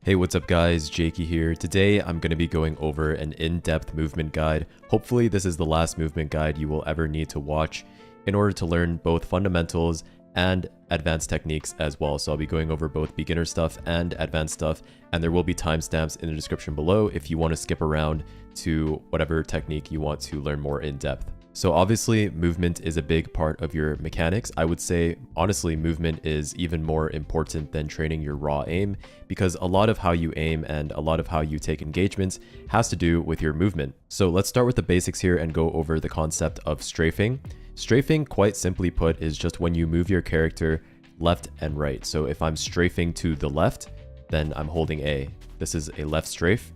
Hey, what's up guys, Jaeky here. Today I'm going to be going over an in-depth movement guide. Hopefully this is the last movement guide you will ever need to watch in order to learn both fundamentals and advanced techniques as well. So I'll be going over both beginner stuff and advanced stuff, and there will be timestamps in the description below if you want to skip around to whatever technique you want to learn more in depth. So obviously movement is a big part of your mechanics. I would say honestly movement is even more important than training your raw aim, because a lot of how you aim and a lot of how you take engagements has to do with your movement. So let's start with the basics here and go over the concept of strafing. Strafing, quite simply put, is just when you move your character left and right. So if I'm strafing to the left, then I'm holding A. This is a left strafe.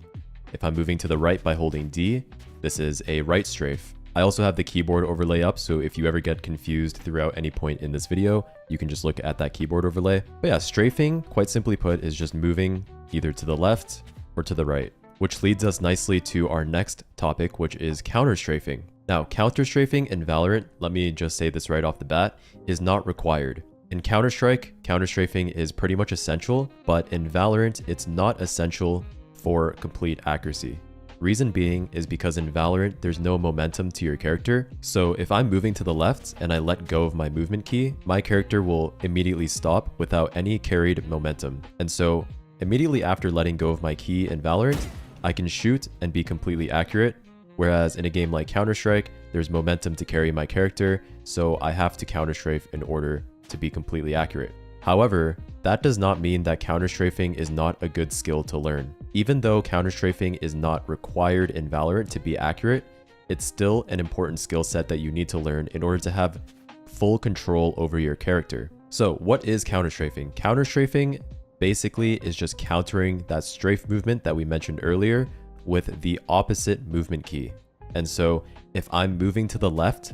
If I'm moving to the right by holding D, this is a right strafe. I also have the keyboard overlay up, so if you ever get confused throughout any point in this video, you can just look at that keyboard overlay. But yeah, strafing, quite simply put, is just moving either to the left or to the right, which leads us nicely to our next topic, which is counter strafing. Now, counter strafing in Valorant, let me just say this right off the bat, is not required. In Counter-Strike, counter strafing is pretty much essential, but in Valorant, it's not essential for complete accuracy. Reason being is because in Valorant, there's no momentum to your character. So if I'm moving to the left and I let go of my movement key, my character will immediately stop without any carried momentum. And so immediately after letting go of my key in Valorant, I can shoot and be completely accurate. Whereas in a game like Counter-Strike, there's momentum to carry my character, so I have to counter strafe in order to be completely accurate. However, that does not mean that counter strafing is not a good skill to learn. Even though counter strafing is not required in Valorant to be accurate, it's still an important skill set that you need to learn in order to have full control over your character. So what is counter strafing? Counter strafing basically is just countering that strafe movement that we mentioned earlier with the opposite movement key. And so if I'm moving to the left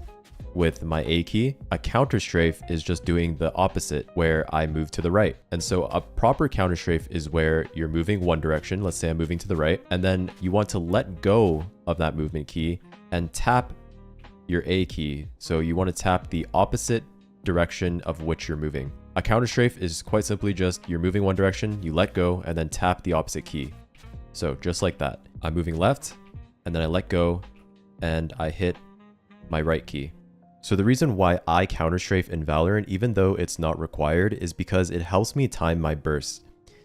with my A key, a counter strafe is just doing the opposite where I move to the right. And so a proper counter strafe is where you're moving one direction. Let's say I'm moving to the right, and then you want to let go of that movement key and tap your A key. So you want to tap the opposite direction of which you're moving. A counter strafe is quite simply just you're moving one direction, you let go, and then tap the opposite key. So just like that, I'm moving left, and then I let go, and I hit my right key. So the reason why I counter strafe in Valorant, even though it's not required, is because it helps me time my bursts.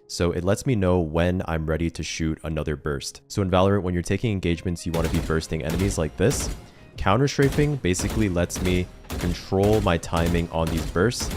So it lets me know when I'm ready to shoot another burst. So in Valorant, when you're taking engagements, you want to be bursting enemies like this. Counter strafing basically lets me control my timing on these bursts